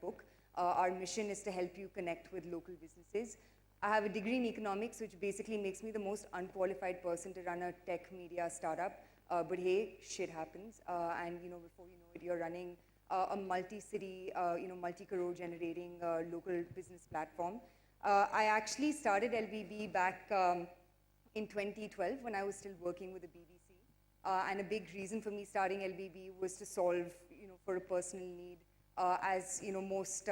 book. Our mission is to help you connect with local businesses. I have a degree in economics, which basically makes me the most unqualified person to run a tech media startup. But hey, shit happens. And before you know it, you're running a multi-city, multi-crore generating local business platform. I actually started LBB back in 2012 when I was still working with the BBC. And a big reason for me starting LBB was to solve, for a personal need, as most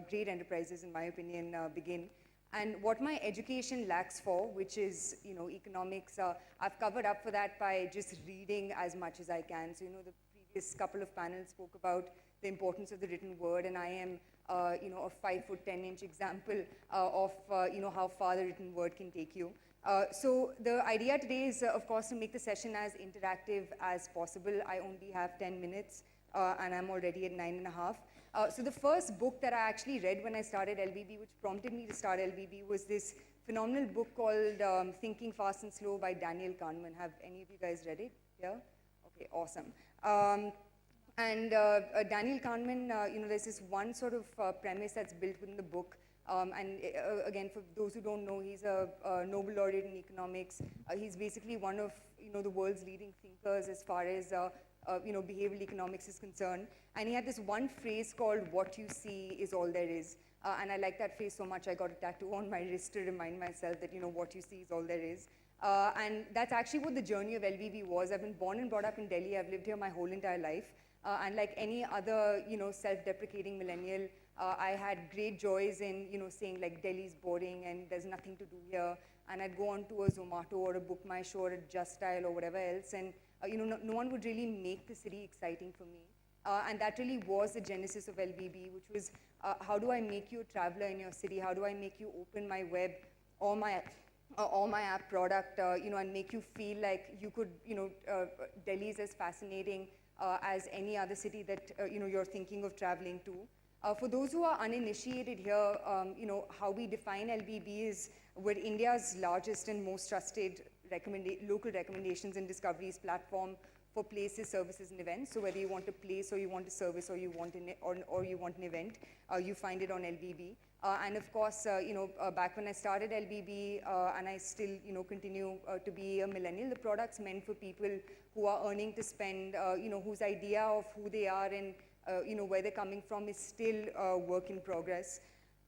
great enterprises, in my opinion, begin. And what my education lacks for, which is economics, I've covered up for that by just reading as much as I can. So the previous couple of panels spoke about the importance of the written word, and I am a 5'10" example of how far the written word can take you. So the idea today is, of course, to make the session as interactive as possible. I only have 10 minutes, and I'm already at 9.5. So the first book that I actually read when I started LBB, which prompted me to start LBB, was this phenomenal book called Thinking Fast and Slow by Daniel Kahneman. Have any of you guys read it? Yeah? Okay, awesome. Daniel Kahneman, there's this one sort of premise that's built within the book. Again, for those who don't know, he's a Nobel laureate in economics. He's basically one of the world's leading thinkers as far as behavioral economics is concerned. And he had this one phrase called "what you see is all there is." And I like that phrase so much, I got a tattoo on my wrist to remind myself that, what you see is all there is. And that's actually what the journey of LBB was. I've been born and brought up in Delhi. I've lived here my whole entire life. And like any other, self-deprecating millennial, I had great joys in, saying like Delhi's boring and there's nothing to do here. And I'd go on to a Zomato or a Book My Show or a Just Dial or whatever else. And, no one would really make the city exciting for me. And that really was the genesis of LBB, which was how do I make you a traveler in your city? How do I make you open my web or my app product, and make you feel like you could, Delhi is as fascinating as any other city that, you're thinking of traveling to. For those who are uninitiated here, how we define LBB is we're India's largest and most trusted local recommendations and discoveries platform for places, services, and events. So whether you want a place or you want a service or you want an event, you find it on LBB. And of course, back when I started LBB, and I still, continue to be a millennial, the product's meant for people who are earning to spend, whose idea of who they are and where they're coming from is still a work in progress.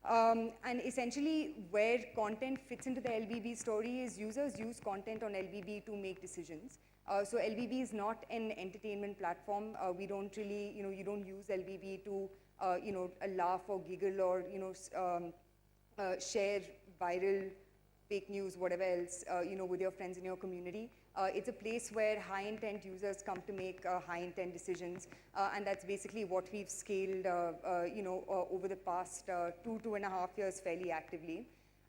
And essentially, where content fits into the LBB story is users use content on LBB to make decisions. So LBB is not an entertainment platform. We don't really, you don't use LBB to, laugh or giggle or, share viral fake news, whatever else, with your friends in your community. It's a place where high-intent users come to make high-intent decisions, and that's basically what we've scaled, over the past 2.5 years fairly actively.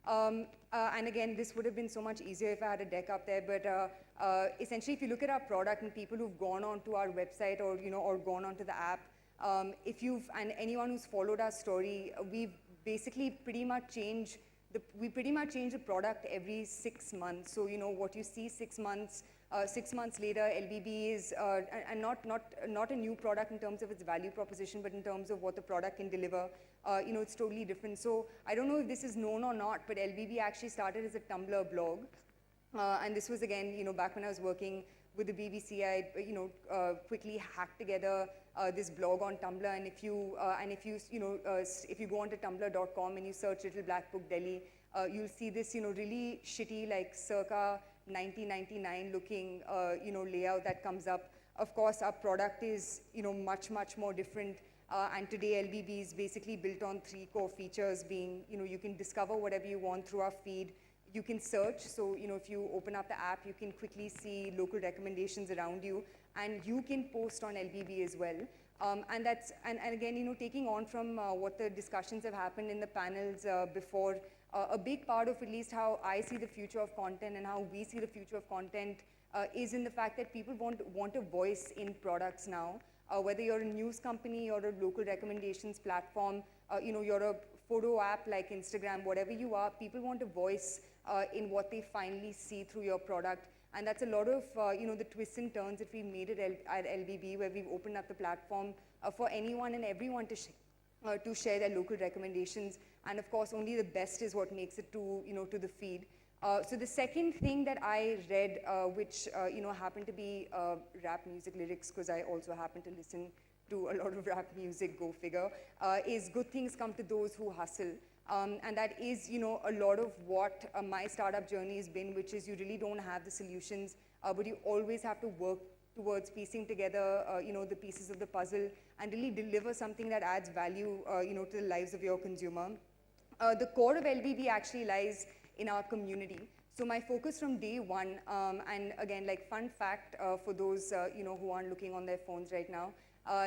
And again, this would have been so much easier if I had a deck up there, but essentially, if you look at our product and people who've gone onto our website or, or gone onto the app, and anyone who's followed our story, we've basically pretty much changed the product every 6 months. So, what you see 6 months later, LBB is, and not a new product in terms of its value proposition, but in terms of what the product can deliver, it's totally different. So, I don't know if this is known or not, but LBB actually started as a Tumblr blog. And this was again, back when I was working with the BBC, I, quickly hacked together this blog on Tumblr. And if you go onto tumblr.com and you search Little Black Book Delhi, you'll see this, really shitty, like circa 1999 looking, layout that comes up. Of course, our product is, much more different. And today LBB is basically built on 3 core features being, you can discover whatever you want through our feed. You can search, so if you open up the app, you can quickly see local recommendations around you, and you can post on LBB as well. And again, taking on from what the discussions have happened in the panels before, a big part of at least how I see the future of content and how we see the future of content is in the fact that people want a voice in products now. Whether you're a news company or a local recommendations platform, you're a photo app like Instagram, whatever you are, people want a voice in what they finally see through your product. And that's a lot of, the twists and turns that we've made at LBB, where we've opened up the platform for anyone and everyone to share their local recommendations, and of course only the best is what makes it to to the feed. So the second thing that I read, which happened to be rap music lyrics, because I also happen to listen to a lot of rap music, go figure, is good things come to those who hustle. And that is, a lot of what my startup journey has been, which is you really don't have the solutions, but you always have to work towards piecing together, the pieces of the puzzle and really deliver something that adds value, to the lives of your consumer. The core of LBB actually lies in our community. So my focus from day one, and again, like fun fact for those who aren't looking on their phones right now,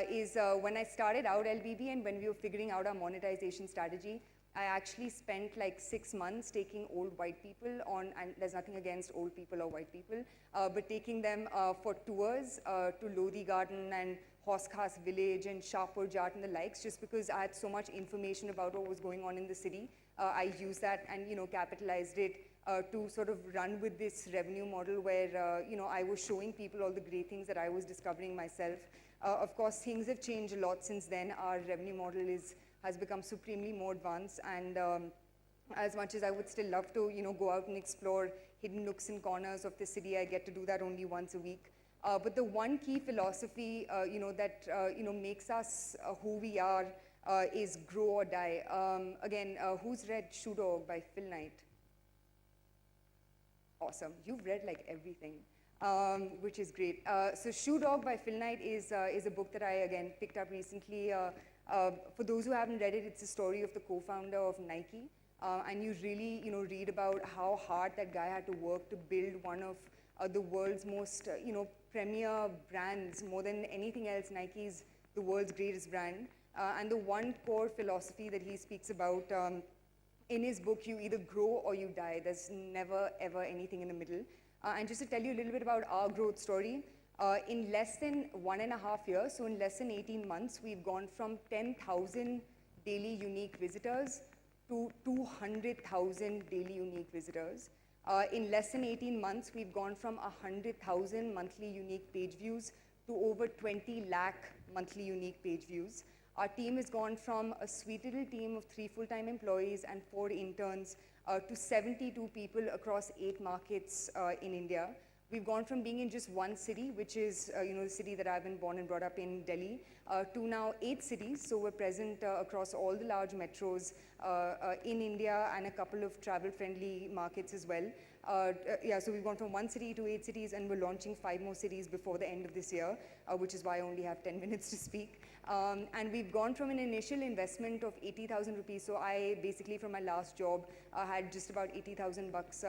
is when I started out LBB and when we were figuring out our monetization strategy, I actually spent like 6 months taking old white people on, and there's nothing against old people or white people, but taking them for tours to Lodi Garden and Horsekhas Village and Shahpur Jat and the likes, just because I had so much information about what was going on in the city. I used that and capitalized it to sort of run with this revenue model where I was showing people all the great things that I was discovering myself. Of course, things have changed a lot since then. Our revenue model has become supremely more advanced, and as much as I would still love to go out and explore hidden nooks and corners of the city, I get to do that only once a week. But the one key philosophy that makes us who we are is grow or die. Again, who's read Shoe Dog by Phil Knight? Awesome, you've read like everything, which is great. So Shoe Dog by Phil Knight is a book that I again picked up recently. For those who haven't read it, it's the story of the co-founder of Nike, and you really read about how hard that guy had to work to build one of the world's most premier brands. More than anything else, Nike is the world's greatest brand, and the one core philosophy that he speaks about in his book, you either grow or you die. There's never ever anything in the middle. And just to tell you a little bit about our growth story, in less than 1.5 years, so in less than 18 months, we've gone from 10,000 daily unique visitors to 200,000 daily unique visitors. In less than 18 months, we've gone from 100,000 monthly unique page views to over 20 lakh monthly unique page views. Our team has gone from a sweet little team of 3 full-time employees and 4 interns to 72 people across 8 markets in India. We've gone from being in just one city, which is the city that I've been born and brought up in, Delhi, to now 8 cities. So we're present across all the large metros in India and a couple of travel-friendly markets as well. So we've gone from 1 city to 8 cities, and we're launching 5 more cities before the end of this year, which is why I only have 10 minutes to speak. And we've gone from an initial investment of 80,000 rupees. So I basically, from my last job, had just about 80,000 bucks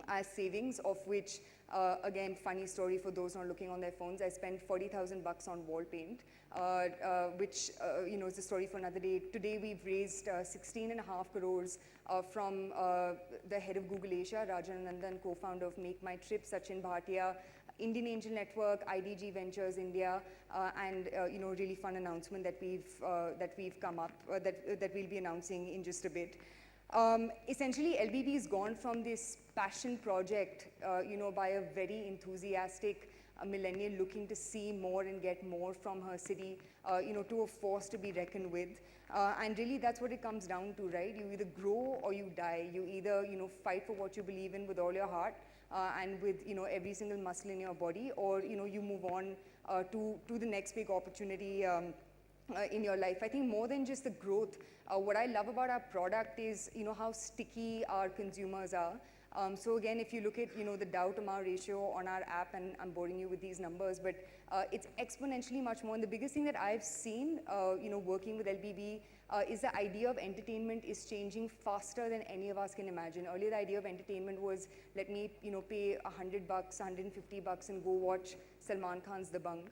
as savings, of which, again, funny story for those not looking on their phones, I spent 40,000 bucks on wall paint, which is a story for another day. Today we've raised 16.5 crores from the head of Google Asia, Rajan Nandan, co-founder of Make My Trip, Sachin Bhatia, Indian Angel Network, IDG Ventures India, and really fun announcement that we've come up that we'll be announcing in just a bit. Essentially, LBB has gone from this passion project, by a very enthusiastic millennial looking to see more and get more from her city, to a force to be reckoned with. And really, that's what it comes down to, right? You either grow or you die. You either, fight for what you believe in with all your heart and with, every single muscle in your body, or, you move on to the next big opportunity in your life. I think more than just the growth, what I love about our product is, how sticky our consumers are. So again, if you look at, the Dow to MAU ratio on our app, and I'm boring you with these numbers, but it's exponentially much more. And the biggest thing that I've seen, working with LBB, is the idea of entertainment is changing faster than any of us can imagine. Earlier, the idea of entertainment was, let me, pay $100, $150 and go watch Salman Khan's The Bung.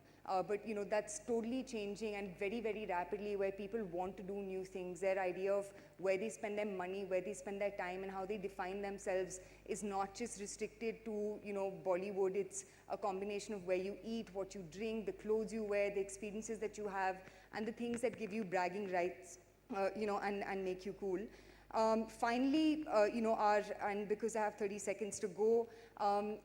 But that's totally changing, and very, very rapidly, where people want to do new things. Their idea of where they spend their money, where they spend their time, and how they define themselves is not just restricted to Bollywood. It's a combination of where you eat, what you drink, the clothes you wear, the experiences that you have, and the things that give you bragging rights, and make you cool. Finally, and because I have 30 seconds to go,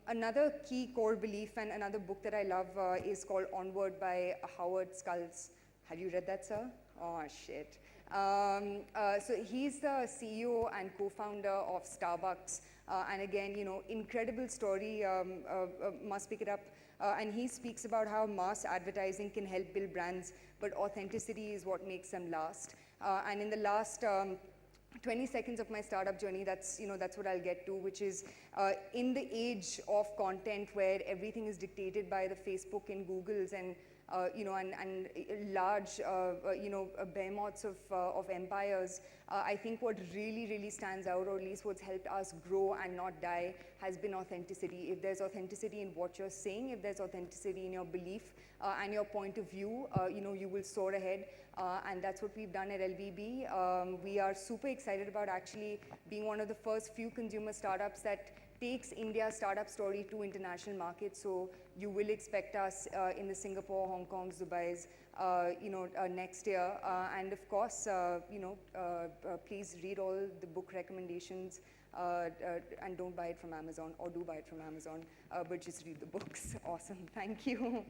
another key core belief and another book that I love is called Onward by Howard Skulls. Have you read that, sir? Oh, shit. So he's the CEO and co-founder of Starbucks. And again, incredible story, must pick it up. And he speaks about how mass advertising can help build brands, but authenticity is what makes them last. And in the last 20 seconds of my startup journey, that's what I'll get to, which is in the age of content where everything is dictated by the Facebook and Googles and large, behemoths of empires. I think what really stands out, or at least what's helped us grow and not die, has been authenticity. If there's authenticity in what you're saying, if there's authenticity in your belief and your point of view, you will soar ahead. And that's what we've done at LVB. We are super excited about actually being one of the first few consumer startups that takes India's startup story to international markets. So you will expect us in the Singapore, Hong Kong's, Dubai's, next year. And of course, please read all the book recommendations and don't buy it from Amazon, or do buy it from Amazon, but just read the books. Awesome. Thank you.